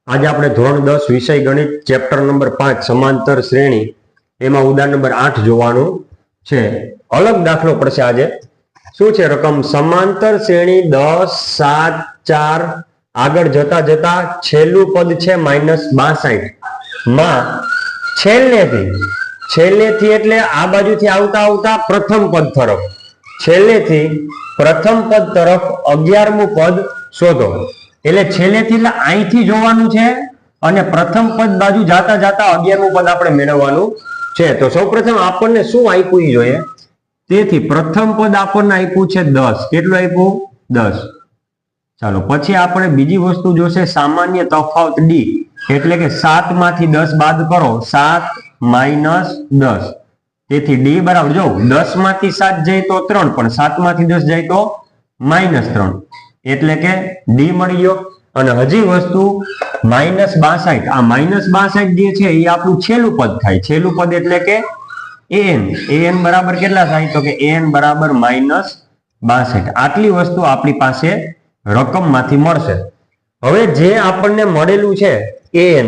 આજે આપણે ધોરણ 10 વિષય ગણિત ચેપ્ટર નંબર 5 સમાંતર શ્રેણી એમાં ઉદાહરણ નંબર 8 જોવાનું છે. અલગ દાખલો પડશે આજે. શું છે રકમ? સમાંતર શ્રેણી 10 7 4 આગળ જતા જતા છેલ્લું પદ છે -62 માં છેલ્લેથી એટલે આ બાજુથી આવતા આવતા પ્રથમ પદ તરફ છેલ્લેથી પ્રથમ પદ તરફ 11મું પદ શોધો. એટલે છેલ્લેથી એટલે અહીંથી જોવાનું છે અને પ્રથમ પદ બાજુ જાતા જાતા 11મું પદ આપણે મેળવવાનું છે. તો સૌપ્રથમ આપણને શું આપ્યું એ જોઈએ. તેથી પ્રથમ પદ આપણને આપ્યું છે 10. કેટલું આપ્યું? 10. ચાલો પછી આપણે બીજી વસ્તુ જોશે સામાન્ય તફાવત ડી, એટલે કે 7 માંથી 10 બાદ કરો, 7 - 10. તેથી ડી બરાબર જો 10 માંથી 7 જાય તો 3, પણ 7 માંથી 10 જાય તો -3, એટલે કે ડી મળી ગયો. અને હજી વસ્તુ -62, આ -62 જે છે એ આપણું છેલ્લું પદ થાય. છેલ્લું પદ એટલે કે an બરાબર કેટલા થાય? તો કે an બરાબર -62. આટલી વસ્તુ આપણી પાસે રકમ માંથી મળશે. હવે જે આપણને મળેલું છે an,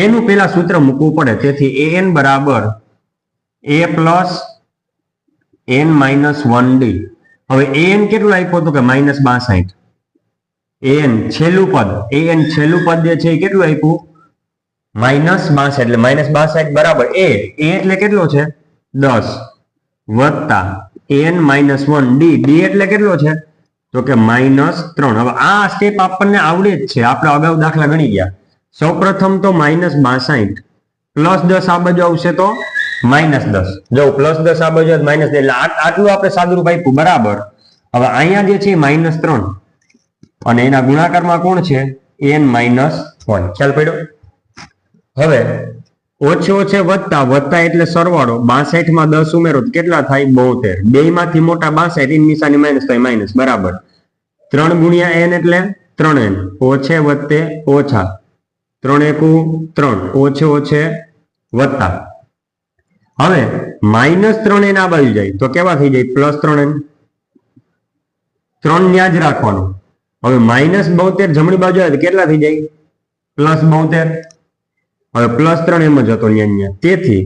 એનું પેલા સૂત્ર મૂકવું પડે. તેથી an બરાબર a પ્લસ n - 1d. હવે an કેટલું આપ્યું તો કે -62. an છેલ્લું પદ જે છે એ કેટલું આપ્યું? -62. એટલે -62 બરાબર a એટલે કેટલો છે? 10 વત્તા n - 1d. d એટલે કેટલો છે? તો કે -3. હવે આ સ્ટેપ આપણને આવડે જ છે, આપણે અગાઉ દાખલા ગણી ગયા. સૌપ્રથમ તો -62 પ્લસ 10 આ બાજુ આવશે તો -10. જો પ્લસ 10 આ બાજુ -10, એટલે આટલું આપણે સાદુરૂપ આપ્યું બરાબર. હવે અહીંયા જે છે -3 અને એના ગુણાકારમાં કોણ છે? n - 1. ખ્યાલ પડ્યો? હવે ઓછે ઓછે વત્તા એટલે સરવાળો. 62 માં 10 ઉમેરો કેટલા થાય? 72. બે માંથી મોટા 62, એની નિશાની માઇનસ થાય માઇનસ બરાબર. 3 × n એટલે 3n. ઓછે વત્તે ઓછા 3 × 3 ઓછે ઓછે વત્તા. હવે -3n આ બાજુ જાય તો કેવા થઈ જાય? +3n. 3 ન્યા જ રાખવાનું. હવે -72 જમણી બાજુ આવે તો કેટલા થઈ જાય? +72. હવે +3 એમ જ હતો ન્યા. તેથી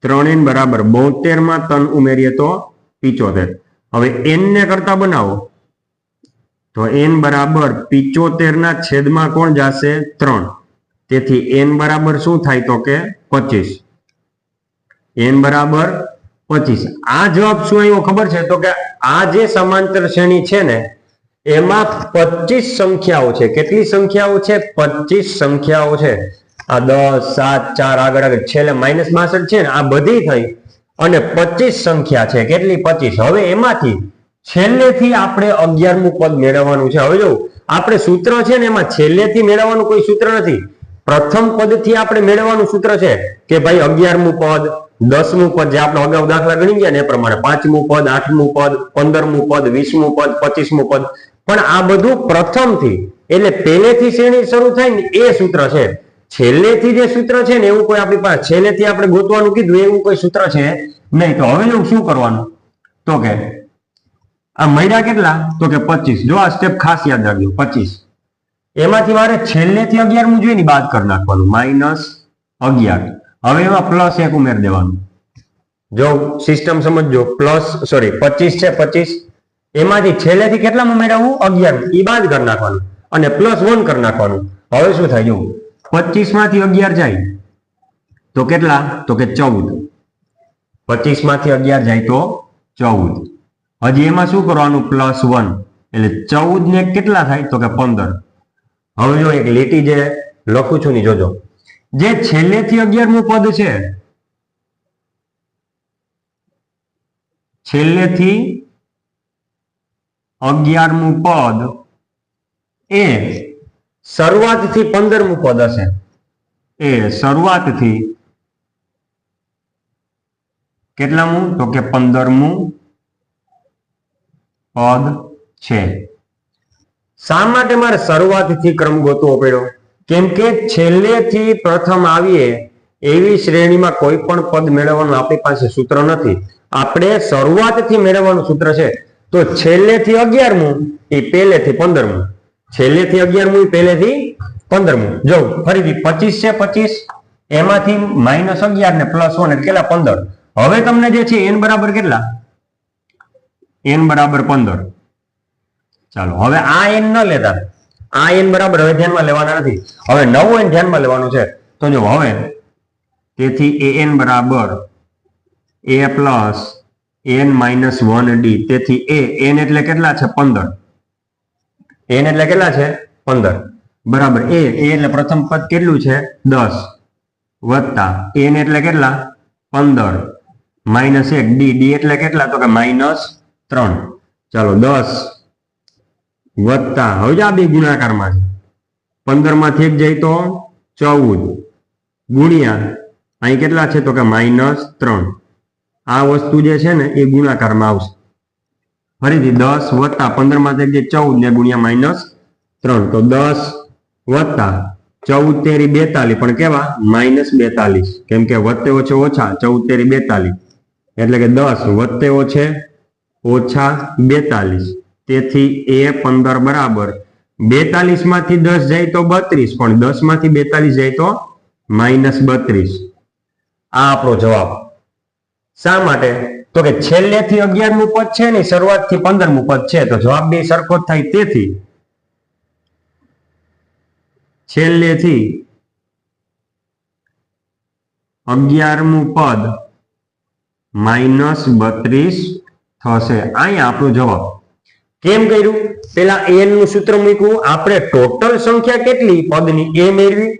3n બરાબર 72 માં 3 ઉમેરીએ તો 75. હવે n ને કરતા બનાવો તો n બરાબર 75 ના છેદમાં કોણ જશે? 3. તેથી n બરાબર શું થાય? તો કે 25. n બરાબર 25. આ જવાબ શું આવ્યો ખબર છે? તો કે આ જે સમાંતર શ્રેણી છે ને એમાં 25 સંખ્યાઓ છે. કેટલી સંખ્યાઓ છે? 25 સંખ્યાઓ છે. આ 10 7 4 આગળ છેલ્લે -62 છે ને, આ બધી થઈ અને 25 સંખ્યા છે. કેટલી? 25. હવે એમાંથી છેલ્લેથી આપણે 11મું પદ મેળવવાનું છે. હવે જો આપણે સૂત્ર છે ને એમાં છેલ્લેથી મેળવવાનું કોઈ સૂત્ર નથી. પ્રથમ પદથી આપણે મેળવવાનું સૂત્ર છે કે ભાઈ 11મું પદ, 10મું પદ, જે આપણે અગાઉ દાખલા ગણી ગયા ને એ પ્રમાણે 5મું પદ, 8મું પદ, 15મું પદ, 20મું પદ, 25મું પદ. પણ આ બધું પ્રથમથી એટલે પહેલેથી શ્રેણી શરૂ થાય ને એ સૂત્ર છે. છેલ્લેથી જે સૂત્ર છે ને એવું કોઈ આપણી પાસે છેલ્લેથી આપણે ગોતવાનું કીધું એવું કોઈ સૂત્ર છે નહીં. તો હવે એવું શું કરવાનું? તો કે આ મળ્યા કેટલા? તો કે 25. જો આ સ્ટેપ ખાસ યાદ રાખજો. 25 એમાંથી મારે છેલ્લેથી 11મું જોઈને બાદ કરી નાખવાનું, -11. હવે એમાં +1 ઉમેરી દેવાનું. જો સિસ્ટમ સમજજો. 25 છે 25, એમાંથી છેલ્લેથી કેટલામાં મેળવવું? 11. એ બાદ કરી નાખવાનું અને +1 કરી નાખવાનું. હવે શું થાય? જો 25 માંથી 11 જાય તો કેટલા? તો કે 14. 25 માંથી 11 જાય તો 14. હજી એમાં શું કરવાનું? +1 એટલે 14 ને કેટલા થાય? તો કે 15. હવે જો એક લીટી જે લખું છું ની જોજો. જે છેલ્લેથી 11મું પદ છે, છેલ્લેથી 11મું પદ એ શરૂઆતથી 15મું પદ હશે. એ શરૂઆતથી કેટલામું? તો કે 15મું પદ છે. શા માટે મારે શરૂઆતથી ક્રમ ગોતવો પડ્યો? કેમ કે છેલ્લેથી પ્રથમ આવીએ એવી શ્રેણીમાં કોઈ પણ પદ મેળવવાનું આપણી પાસે સૂત્ર નથી. આપણે શરૂઆતથી મેળવવાનું સૂત્ર છે. તો છેલ્લેથી 11મું એ પહેલેથી 15મું, છેલ્લેથી 11મું પહેલેથી 15મું જો ફરીથી 25 છે 25 એમાંથી -11 ને +1 એટલે કેટલા 15. હવે તમને જે છે n બરાબર કેટલા n બરાબર 15. ચાલો હવે આ n ન લેતા આ n બરાબર હવે ધ્યાનમાં લેવાના નથી. હવે નવો n ધ્યાનમાં લેવાનું છે. તો જો હવે તેથી an બરાબર a plus n minus 1d. તેથી n એટલે કેટલા છે 15. n એટલે કેટલા છે 15 બરાબર a એટલે પ્રથમ પદ કેટલું છે 10 વત્તા n એટલે કેટલા 15 માઇનસ 1 d એટલે કેટલા તો કે -3. ચાલો 10 વત્તા હવે આ બે ગુણાકારમાં છે 15 માંથી 1 જાય તો 14 ગુણ્યા અહીં કેટલા છે તો કે -3. આ વસ્તુ જે છે ને એ ગુણાકારમાં આવશે. ફરીથી 10 વત્તા 15 માંથી 1 14 ને ગુણ્યા -3 તો 10 વત્તા 14 તેરી 42 પણ કેવા -42 કેમ કે વત્તે ઓછે ઓછા 14 તેરી 42 એટલે કે 10 વત્તે ઓછે ઓછા 42. તેથી a15 બરાબર 42 માંથી 10 જાય તો 32 પણ 10 માંથી 42 જાય તો -32. આ આપણો જવાબ. શા માટે તો કે છેલ્લેથી 11મું પદ છે ને શરૂઆતથી 15મું પદ છે તો જવાબ બે સરખો જ થાય. તેથી છેલ્લેથી 11મું પદ -32 થશે. અહીંયા આપણો જવાબ. કેમ કર્યું પેલા n નું સૂત્ર મૂક્યું આપણે ટોટલ સંખ્યા કેટલી પદની એ મેળવી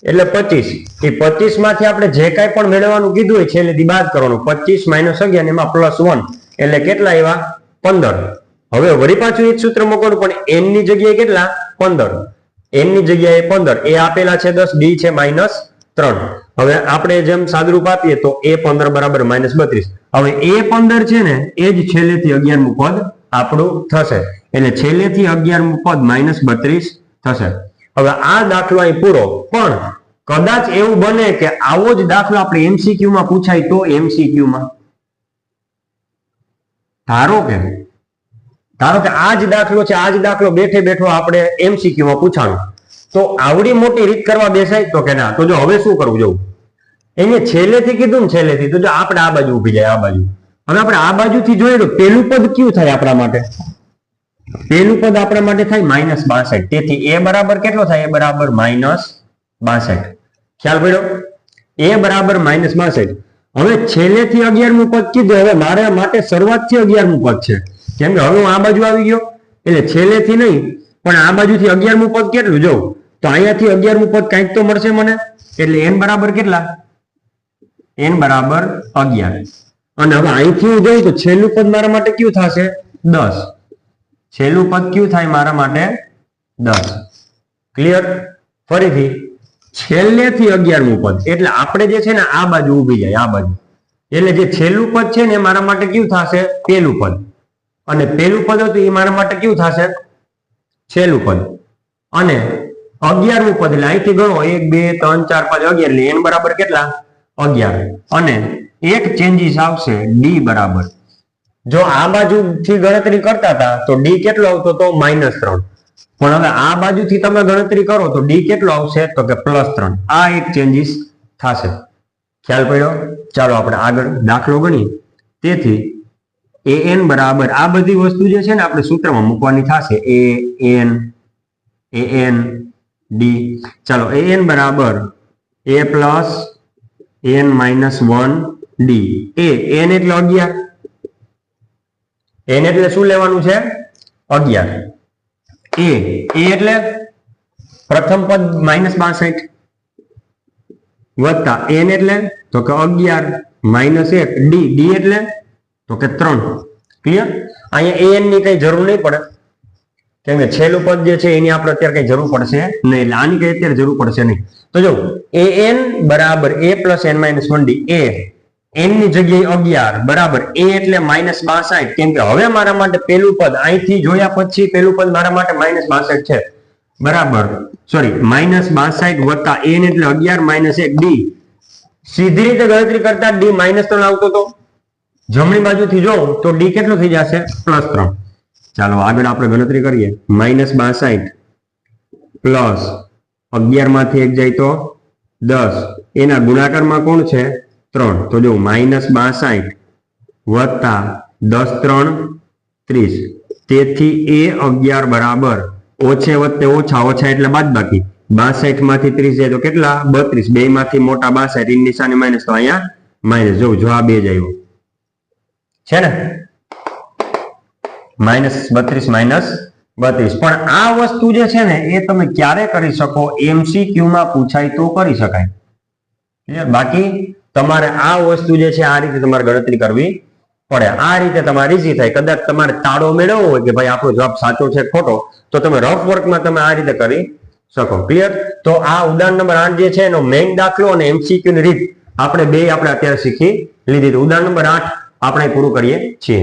એટલે 25. એ 25 માંથી આપણે જે કાંઈ પણ મેળવવાનું કીધું હોય છેલ્લેથી બાદ કરવાનું 25 - 11 એમાં +1 એટલે કેટલા આવ્યા 15. હવે વળી પાછું એ જ સૂત્ર મૂકવાનું પણ n ની જગ્યાએ કેટલા 15. n ની જગ્યાએ 15 એ આપેલા છે 10 d છે -3. હવે આપણે જેમ સાદુરૂપ આપીએ તો a15 બરાબર -32. હવે a15 છે ને એ જ છેલ્લેથી 11મું પદ આપણું થશે એટલે છેલ્લેથી 11મું પદ -32 થશે. હવે આ દાખલો અહીં પૂરો. પણ કદાચ એવું બને કે આવો જ દાખલો આપણે MCQ માં પૂછાય તો MCQ માં ધારો કે આ જ દાખલો છે આ જ દાખલો બેઠે બેઠો આપણે MCQ માં પૂછાણો તો આવડી મોટી રીત કરવા બેસાય તો કે ના. તો જો હવે શું કરવું જવું એને છેલ્લેથી કીધું ને છેલ્લેથી તો જો આપણે આ બાજુ ઊભી જાય આ બાજુ. હવે આપણે આ બાજુથી જોઈએ તો પેલું પદ કયું થાય આપણા માટે પેલું પદ આપણા માટે થાય -62. તેથી a બરાબર કેટલો થાય a બરાબર -62. ખ્યાલ પડ્યો a બરાબર -62. હવે છેલ્લેથી 11મું પદ કીધું. હવે મારા માટે શરૂઆતથી 11મું પદ છે કેમ કે હવે હું આ બાજુ આવી ગયો એટલે છેલ્લેથી નહીં પણ આ બાજુથી 11મું પદ કેટલું જોઉં તો અહીંયાથી 11મું પદ કાંઈક તો મળશે મને. એટલે n બરાબર કેટલા n બરાબર 11. અને હવે અહીંથી હું જોઉં તો છેલ્લું પદ મારા માટે કયું થશે 10. છેલ્લું પદ કયું થાય મારા માટે 10. ક્લિયર. ફરીથી છેલ્લેથી 11મું પદ એટલે આપણે જે છે ને આ બાજુ ઊભી જાય આ બાજુ એટલે જે છેલ્લું પદ છે ને મારા માટે કયું થશે પેલું પદ અને પેલું પદ હતું એ મારા માટે કયું થશે છેલ્લું પદ અને 11મું પદ એટલે અહીંથી ગણો 1 2 3 4 5 11 એટલે n બરાબર કેટલા 11 અને એક ચેન્જીસ આવશે d બરાબર. જો આ બાજુથી ગણતરી કરતા હતા તો d કેટલો આવતો તો -3 પણ હવે આ બાજુથી તમે ગણતરી કરો તો d કેટલો આવશે તો કે +3. આ એક ચેન્જીસ થશે. ખ્યાલ પડ્યો. ચાલો આપણે આગળ દાખલો ગણીએ. તેથી an બરાબર આ બધી વસ્તુ જે છે ને આપણે સૂત્રમાં મૂકવાની થશે an d. ચાલો an બરાબર a plus n -1 d. n એટલે 11. n એટલે શું લેવાનું છે 11. a એટલે પ્રથમ પદ -62 વત્તા n એટલે તો કે 11 -1 d એટલે તો કે 3. ક્લિયર. અહીંયા an ની કઈ જરૂર નહીં પડે કેમ કે છેલ્લું પદ જે છે એની આપણે અત્યારે કઈ જરૂર પડશે નહીં એટલે આની કઈ અત્યારે જરૂર પડશે નહીં. તો જો an બરાબર a plus n -1 d. n ની જગ્યાએ 11 બરાબર a એટલે -62 કેમ કે હવે મારા માટે પેલું પદ અહીંથી જોયા પછી પેલું પદ મારા માટે -62 છે બરાબર સોરી -62 વત્તા n એટલે 11 -1 d. સીધી રીતે ગણતરી કરતા d -3 આવતો તો જમણી બાજુથી જોઉં તો d કેટલો થઈ જશે +3. ચાલો આગળ આપણે ગણતરી કરીએ. -62 પ્લસ 11 માંથી 1 જાય તો 10, એના ગુણાકારમાં કોણ છે 3, તો જો -62 વત્તા 10 3 30, તેથી A11 બરાબર ઓછે વત્તે ઓછા, ઓછા એટલે બાદબાકી, 62 માંથી 30 જાય તો કેટલા 32, બે માંથી મોટા 62, એની નિશાની માઇનસ, તો અહીંયા માઇનસ, જો જવાબ એ જ આવ્યો છે ને, -32 -32. પણ આ વસ્તુ જે છે ને એ તમે ક્યારે કરી શકો, MCQ માં પૂછાય તો કરી શકાય, ક્લિયર. બાકી તમારે આ વસ્તુ જે છે આ રીતે તમારે ગણતરી કરવી પડે. આ રીતે તમારે ઈઝી થાય. કદાચ તમારે તાળો મેળવવો હોય કે ભાઈ આપણો જવાબ સાચો છે ખોટો, તો તમે રફ વર્કમાં તમે આ રીતે કરી શકો, ક્લિયર. તો આ ઉદાહરણ નંબર 8 જે છે એનો મેઇન દાખલો અને MCQ ની રીત આપણે અત્યારે શીખી લીધી. ઉદાહરણ નંબર 8 આપણે પૂરું કરીએ છીએ.